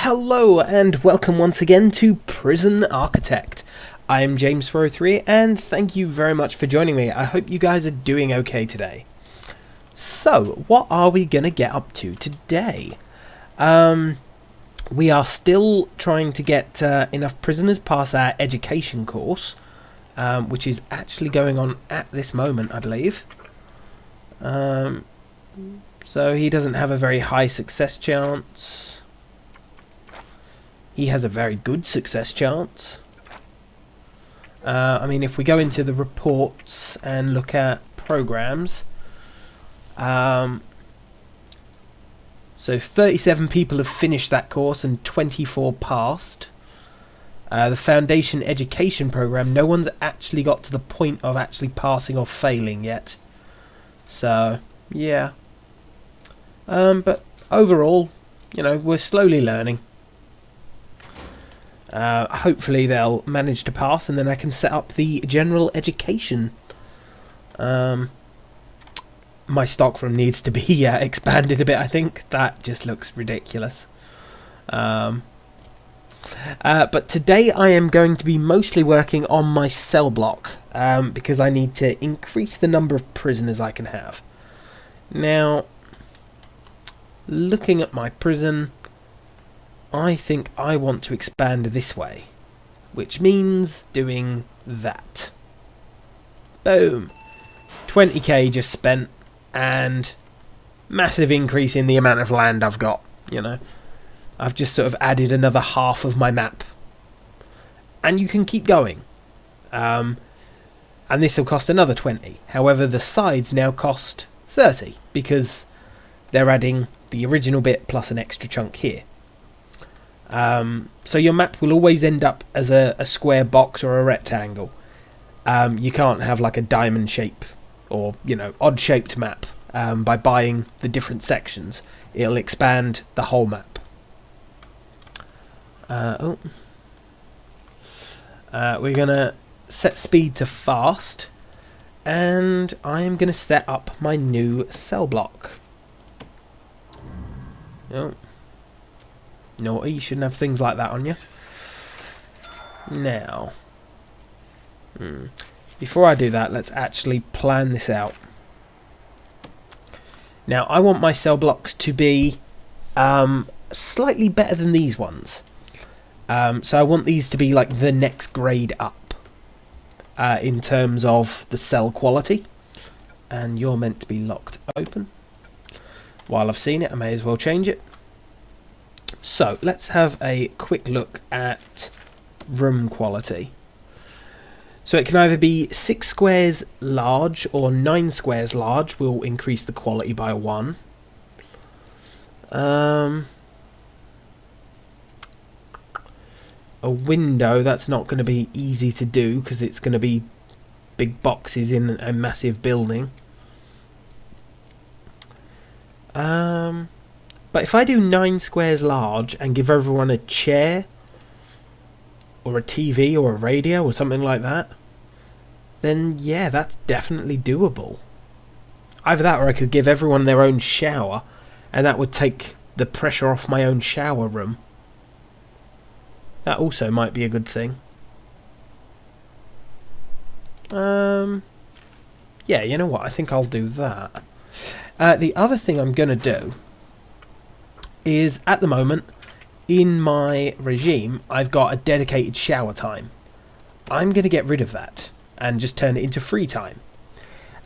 Hello and welcome once again to Prison Architect. I'm James403 and thank you very much for joining me. I hope you guys are doing okay today. So, what are we going to get up to today? We are still trying to get enough prisoners past our education course, which is actually going on at this moment, I believe. So he doesn't have a very high success chance. He has a very good success chance. I mean, if we go into the reports and look at programs, so 37 people have finished that course and 24 passed. The foundation education program, no one's actually got to the point of actually passing or failing yet. So, yeah. But overall, you know, we're slowly learning. Hopefully they'll manage to pass and then I can set up the general education. My stockroom needs to be expanded a bit, I think. That just looks ridiculous. But today I am going to be mostly working on my cell block, because I need to increase the number of prisoners I can have. Now, looking at my prison, I think I want to expand this way, which means doing that. Boom. 20k just spent, and massive increase in the amount of land I've got, you know. I've just sort of added another half of my map. And you can keep going. And this will cost another 20. However, the sides now cost 30, because they're adding the original bit plus an extra chunk here. So your map will always end up as a square box or a rectangle. You can't have like a diamond shape or, you know, odd shaped map. By buying the different sections, it'll expand the whole map. We're gonna set speed to fast, and I am gonna set up my new cell block. Oh. Naughty, you shouldn't have things like that on you. Now, before I do that, let's actually plan this out. Now, I want my cell blocks to be slightly better than these ones. So I want these to be like the next grade up in terms of the cell quality. And you're meant to be locked open. While I've seen it, I may as well change it. So, let's have a quick look at room quality. So it can either be 6 squares large or 9 squares large, will increase the quality by 1. A window, that's not going to be easy to do because it's going to be big boxes in a massive building. But if I do 9 squares large and give everyone a chair or a TV or a radio or something like that, then yeah, that's definitely doable. Either that or I could give everyone their own shower and that would take the pressure off my own shower room. That also might be a good thing. Yeah, you know what? I think I'll do that. The other thing I'm going to do is, at the moment, in my regime, I've got a dedicated shower time. I'm going to get rid of that and just turn it into free time.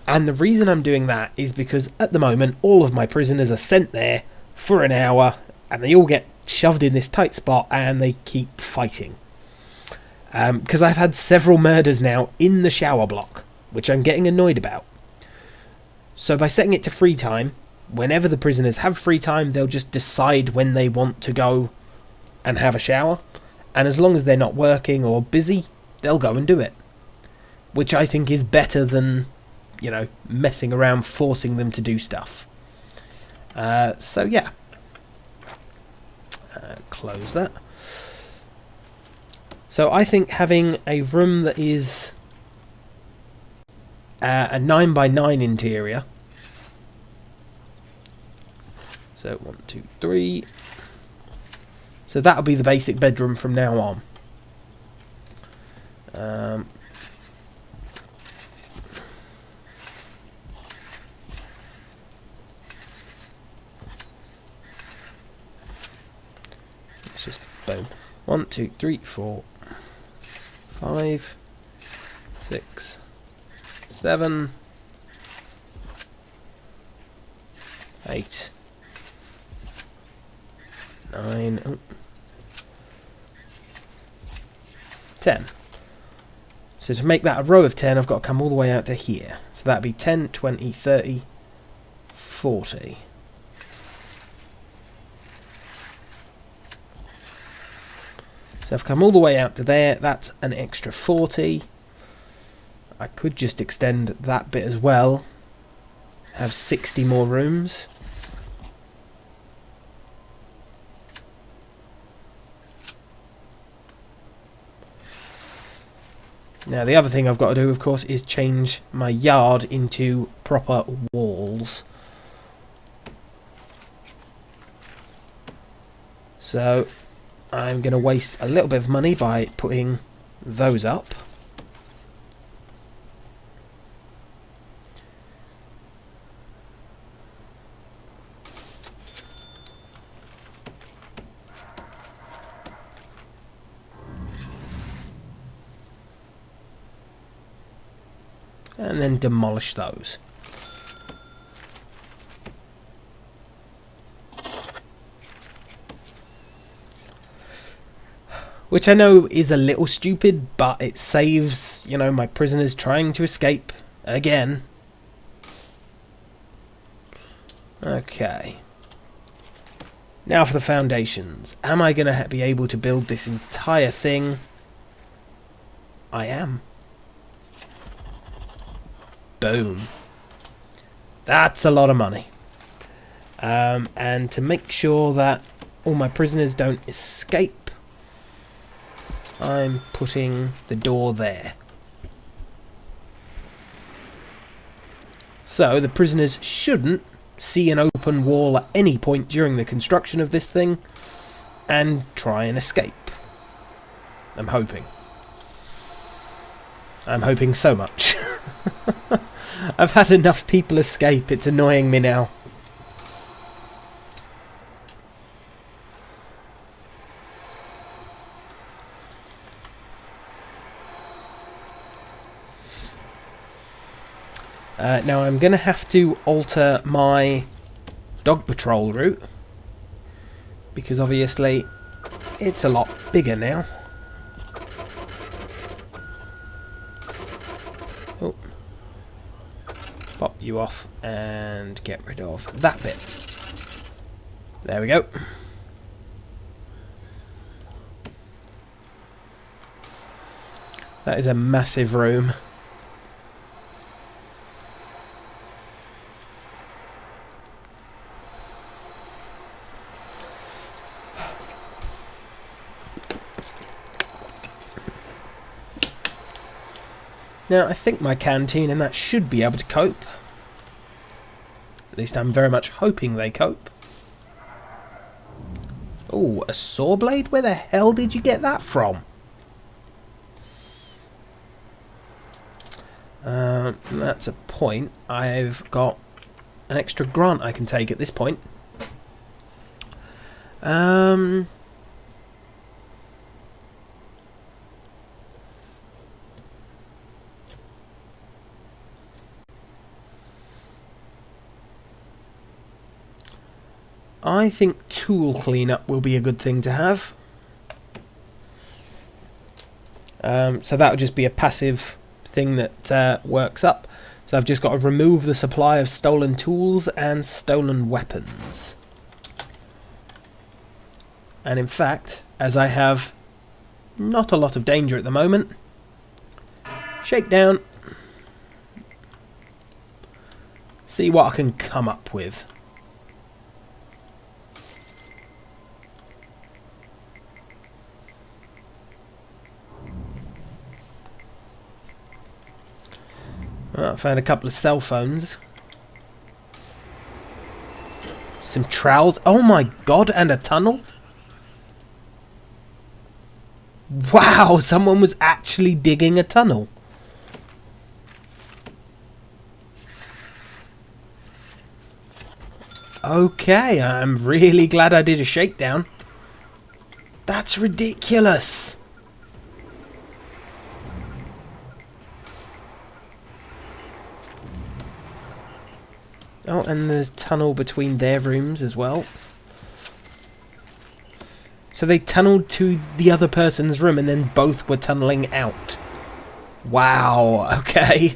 And the reason I'm doing that is because, at the moment, all of my prisoners are sent there for an hour and they all get shoved in this tight spot and they keep fighting. Because I've had several murders now in the shower block, which I'm getting annoyed about. So by setting it to free time, whenever the prisoners have free time, they'll just decide when they want to go and have a shower. And as long as they're not working or busy, they'll go and do it. Which I think is better than, you know, messing around forcing them to do stuff. So yeah. Close that. So I think having a room that is a 9x9 interior. So 1, 2, 3. So that'll be the basic bedroom from now on. Let's just boom. 1, 2, 3, 4, 5, 6, 7, 8, 9, 10. So to make that a row of 10, I've got to come all the way out to here. So that'd be 10, 20, 30, 40. So I've come all the way out to there. That's an extra 40. I could just extend that bit as well. Have 60 more rooms. Now the other thing I've got to do, of course, is change my yard into proper walls. So I'm going to waste a little bit of money by putting those up. And then demolish those. Which I know is a little stupid, but it saves, you know, my prisoners trying to escape again. Okay. Now for the foundations. Am I going to be able to build this entire thing? I am. Boom. That's a lot of money. And to make sure that all my prisoners don't escape, I'm putting the door there. So the prisoners shouldn't see an open wall at any point during the construction of this thing and try and escape. I'm hoping. I'm hoping so much. I've had enough people escape, it's annoying me now. Now I'm going to have to alter my dog patrol route, because obviously it's a lot bigger now. Oh. Pop you off and get rid of that bit. There we go. That is a massive room. Now, I think my canteen and that should be able to cope. At least I'm very much hoping they cope. Oh, a saw blade? Where the hell did you get that from? That's a point. I've got an extra grant I can take at this point. I think tool cleanup will be a good thing to have. So that would just be a passive thing that works up. So I've just got to remove the supply of stolen tools and stolen weapons. And in fact, as I have not a lot of danger at the moment, shakedown, see what I can come up with. Well, I found a couple of cell phones. Some trowels. Oh my god, and a tunnel? Wow, someone was actually digging a tunnel. Okay, I'm really glad I did a shakedown. That's ridiculous. Oh, and there's tunnel between their rooms as well. So they tunneled to the other person's room and then both were tunneling out. Wow, okay.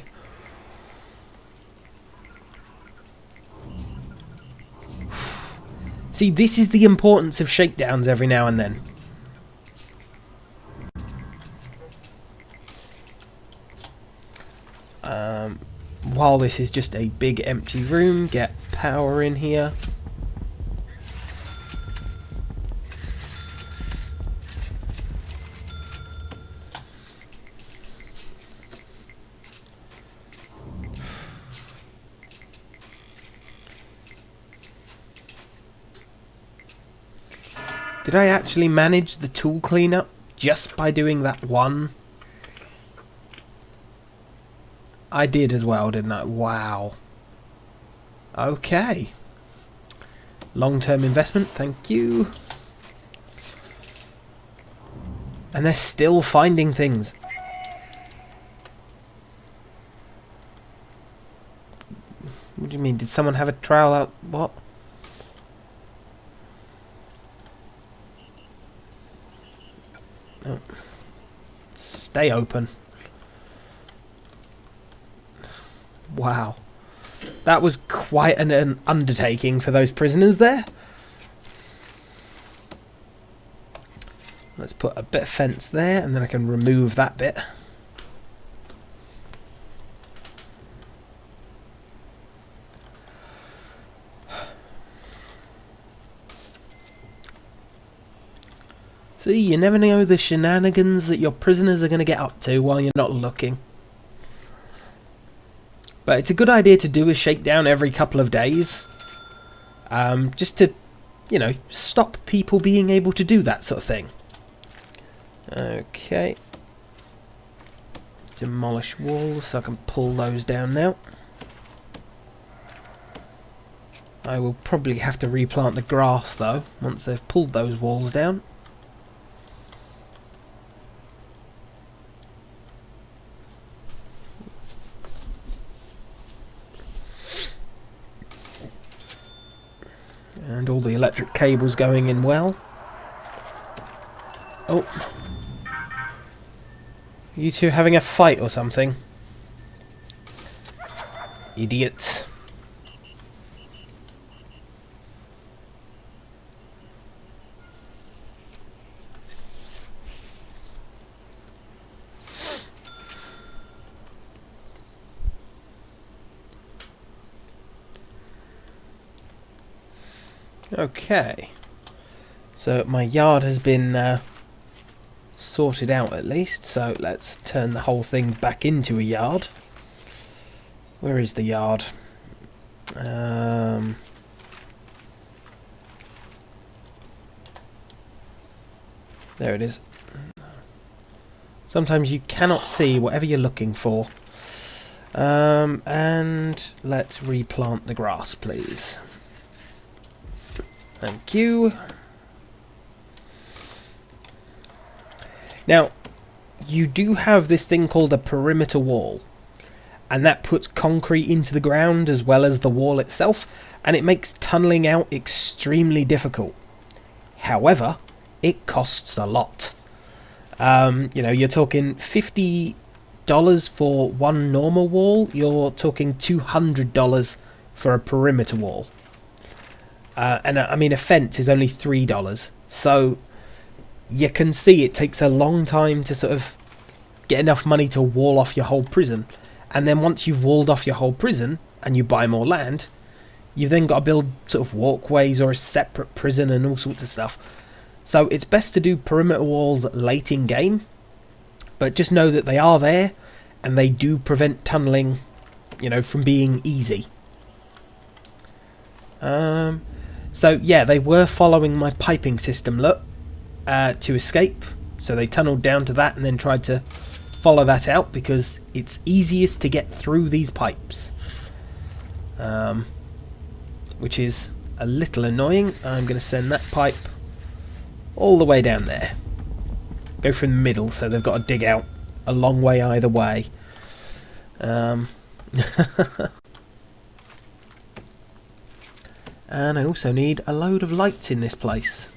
See, this is the importance of shakedowns every now and then. While this is just a big empty room, get power in here. Did I actually manage the tool cleanup just by doing that one? I did as well, didn't I? Wow. Okay. Long-term investment, thank you. And they're still finding things. What do you mean? Did someone have a trowel out? What? Oh. Stay open. Wow. That was quite an undertaking for those prisoners there. Let's put a bit of fence there, and then I can remove that bit. See, you never know the shenanigans that your prisoners are going to get up to while you're not looking. But it's a good idea to do a shakedown every couple of days. Just to, you know, stop people being able to do that sort of thing. Okay. Demolish walls, so I can pull those down now. I will probably have to replant the grass though, once they've pulled those walls down. And all the electric cables going in well. Oh. You two having a fight or something? Idiots. Okay, so my yard has been sorted out at least, so let's turn the whole thing back into a yard. Where is the yard? There it is. Sometimes you cannot see whatever you're looking for. And let's replant the grass, please. Thank you. Now, you do have this thing called a perimeter wall, and that puts concrete into the ground as well as the wall itself, and it makes tunneling out extremely difficult. However, it costs a lot. You know, you're talking $50 for one normal wall, you're talking $200 for a perimeter wall. And I mean, a fence is only $3, so you can see it takes a long time to sort of get enough money to wall off your whole prison. And then once you've walled off your whole prison and you buy more land, you've then got to build sort of walkways or a separate prison and all sorts of stuff. So it's best to do perimeter walls late in game, but just know that they are there and they do prevent tunneling, you know, from being easy. So yeah, they were following my piping system, look, to escape. So they tunnelled down to that and then tried to follow that out because it's easiest to get through these pipes. Which is a little annoying. I'm going to send that pipe all the way down there. Go from the middle, so they've got to dig out a long way either way. And I also need a load of lights in this place.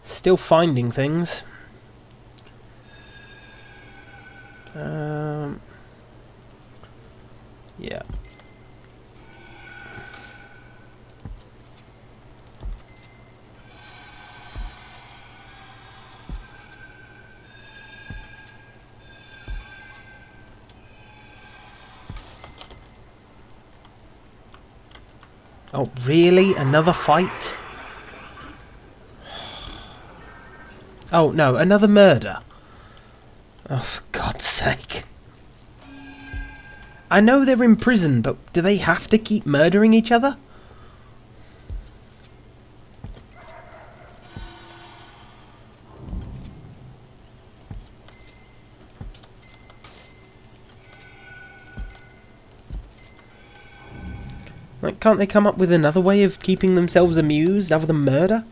Still finding things. Yeah. Oh, really? Another fight? Oh, no, another murder. Oh, for God's sake. I know they're in prison, but do they have to keep murdering each other? Like, can't they come up with another way of keeping themselves amused other than murder?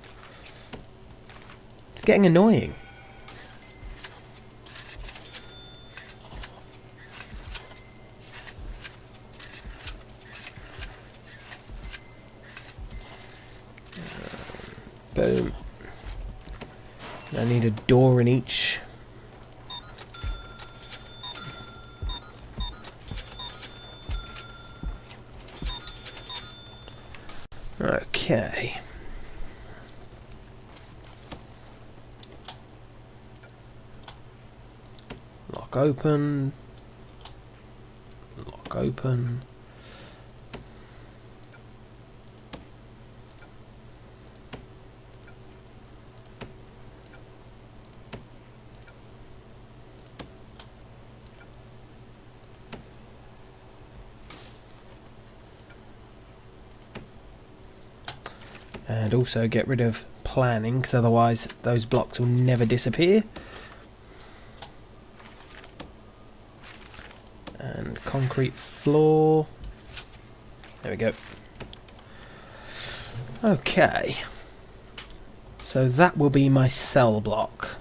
It's getting annoying. Boom. I need a door in each. Okay. Lock open. Lock open. And also get rid of planning, because otherwise those blocks will never disappear. And concrete floor. There we go. Okay. So that will be my cell block.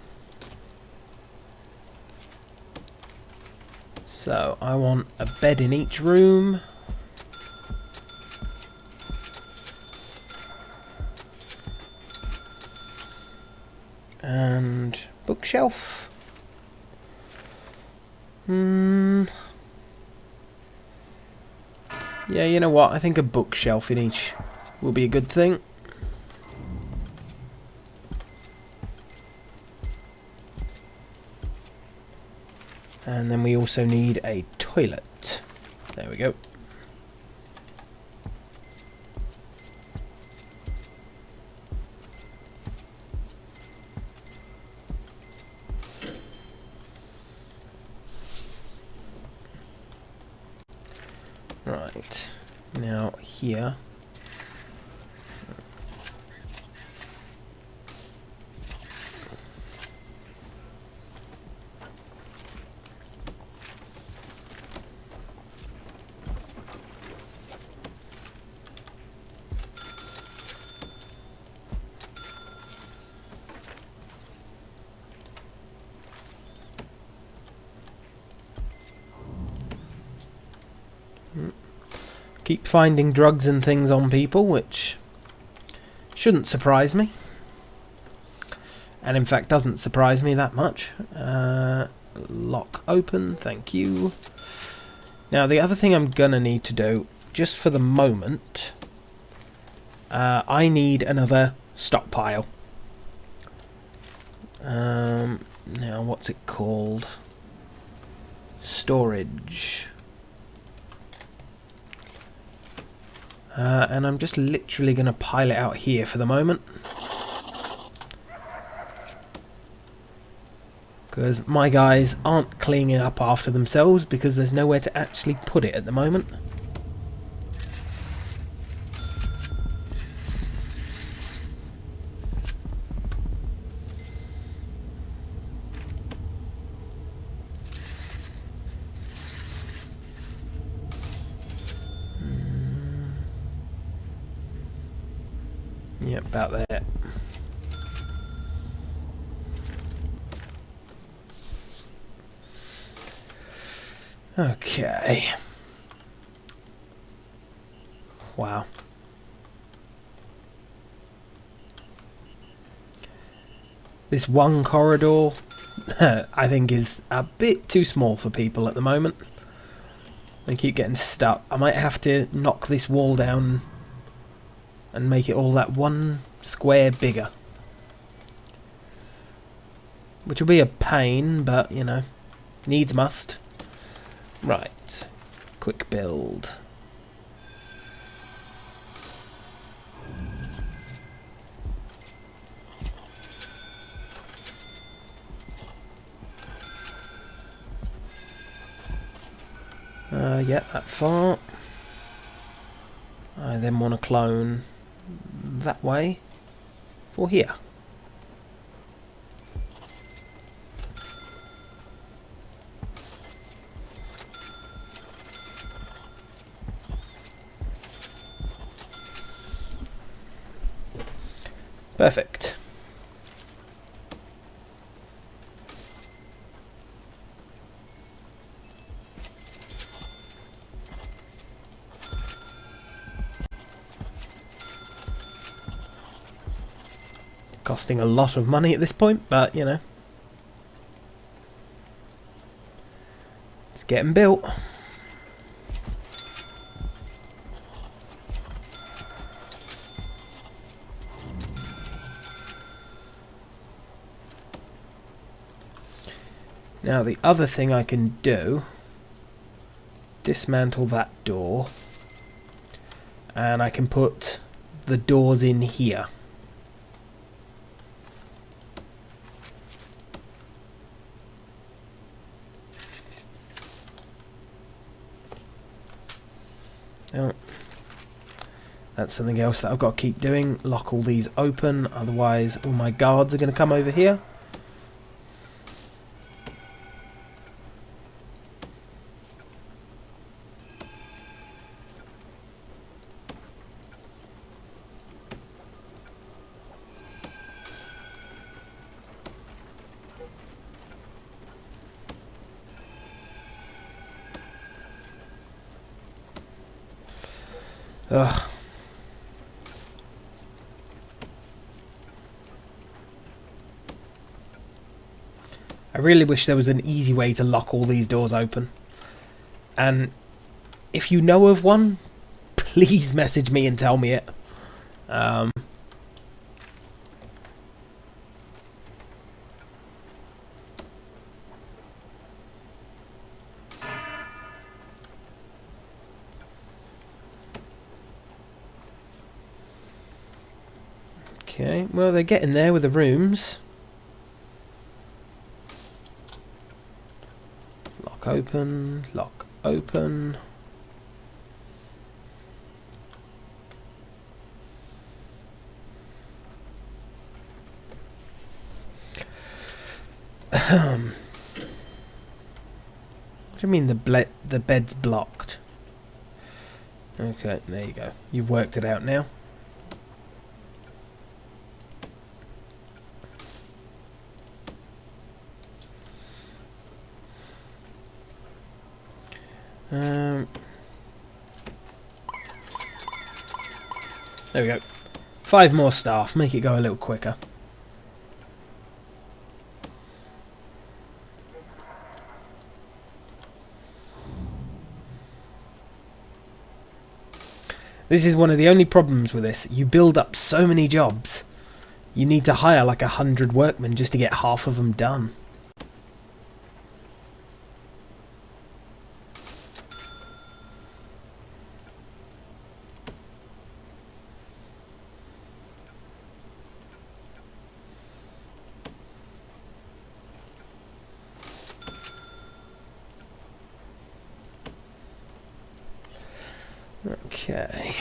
So I want a bed in each room. And bookshelf. Yeah, you know what? I think a bookshelf in each will be a good thing. And then we also need a toilet. There we go. Right, now here. Keep finding drugs and things on people, which shouldn't surprise me. And in fact doesn't surprise me that much. Lock open, thank you. Now the other thing I'm gonna need to do, just for the moment, I need another stockpile. Now what's it called? Storage. And I'm just literally going to pile it out here for the moment. Because my guys aren't cleaning up after themselves because there's nowhere to actually put it at the moment. Yeah, about there. Okay. Wow. This one corridor, I think, is a bit too small for people at the moment. They keep getting stuck. I might have to knock this wall down and make it all that one square bigger. Which will be a pain, but, you know, needs must. Right. Quick build. Yeah, that far. I then want to clone that way for here. Perfect. Costing a lot of money at this point, but, you know, it's getting built. Now the other thing I can do, dismantle that door, and I can put the doors in here. Now, that's something else that I've got to keep doing. Lock all these open, otherwise all my guards are going to come over here. Ugh. I really wish there was an easy way to lock all these doors open. And if you know of one, please message me and tell me it. Okay, well, they're getting there with the rooms. Lock open, lock open. What do you mean the bed's blocked? Okay, there you go. You've worked it out now. There we go. 5 more staff. Make it go a little quicker. This is one of the only problems with this. You build up so many jobs. You need to hire like 100 workmen just to get half of them done. Okay.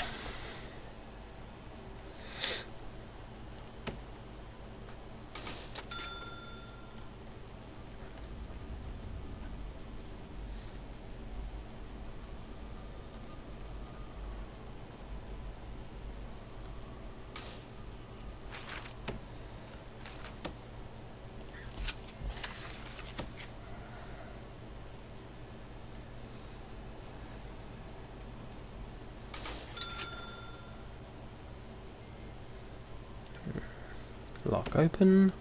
Lock open.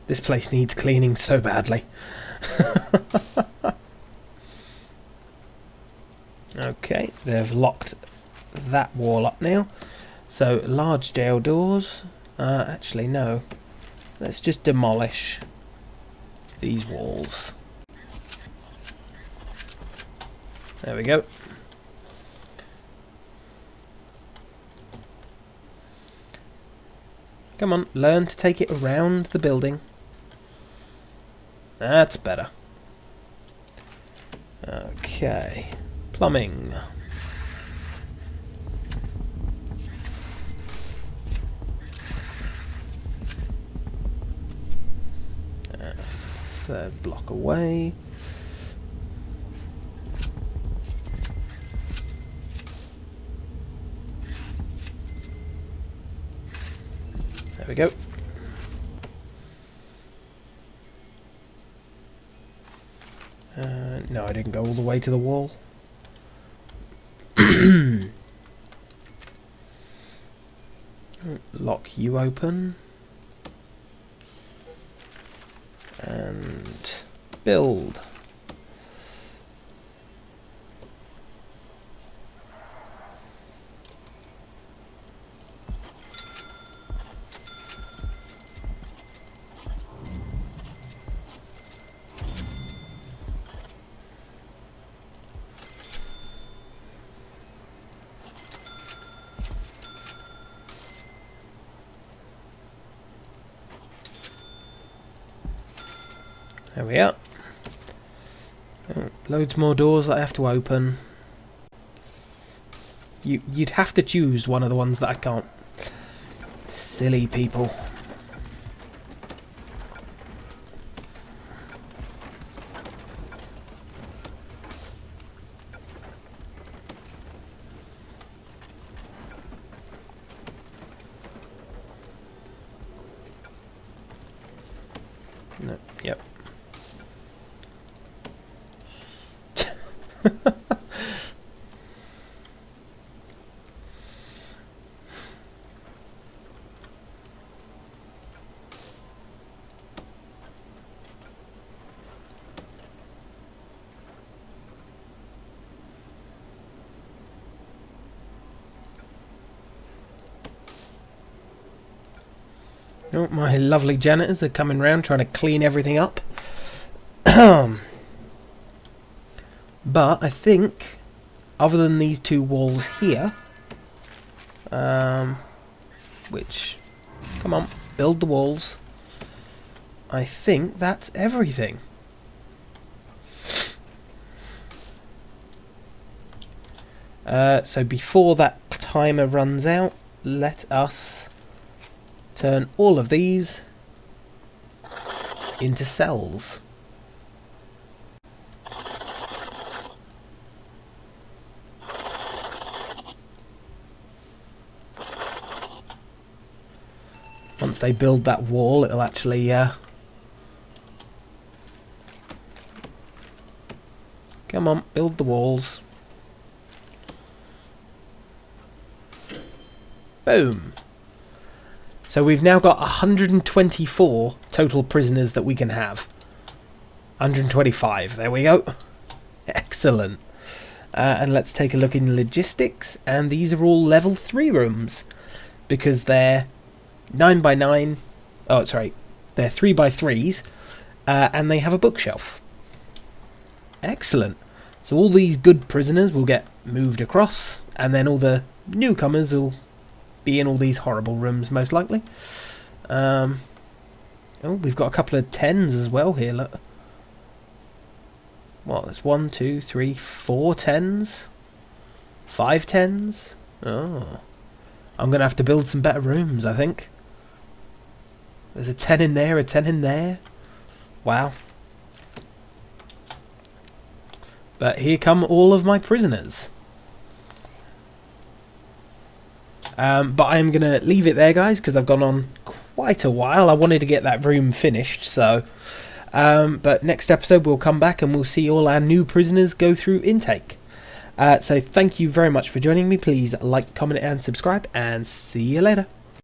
This place needs cleaning so badly. Okay, they've locked that wall up now. So, large jail doors. Actually, no. Let's just demolish these walls. There we go. Come on, learn to take it around the building. That's better. Okay. Plumbing. Third block away. There we go. No, I didn't go all the way to the wall. Lock you open. And build. There we are. Oh, loads more doors that I have to open. You'd have to choose one of the ones that I can't. Silly people. No, yep. Oh, my lovely janitors are coming round trying to clean everything up. But I think, other than these two walls here, which, come on, build the walls, I think that's everything. So before that timer runs out, let us turn all of these into cells. Once they build that wall, it'll actually come on, build the walls. Boom. So we've now got 124 total prisoners that we can have. 125, there we go. Excellent. And let's take a look in logistics. And these are all level 3 rooms. Because they're 9x9. Oh, sorry. They're 3x3s. And they have a bookshelf. Excellent. So all these good prisoners will get moved across. And then all the newcomers will be in all these horrible rooms, most likely. Oh, we've got a couple of 10s as well here, look. What, there's 1, 2, 3, 4 10s? 5 10s? Oh. I'm going to have to build some better rooms, I think. There's a 10 in there, a 10 in there. Wow. But here come all of my prisoners. But I'm going to leave it there, guys, because I've gone on quite a while. I wanted to get that room finished, so... but next episode we'll come back and we'll see all our new prisoners go through intake. So thank you very much for joining me. Please like, comment and subscribe, and see you later.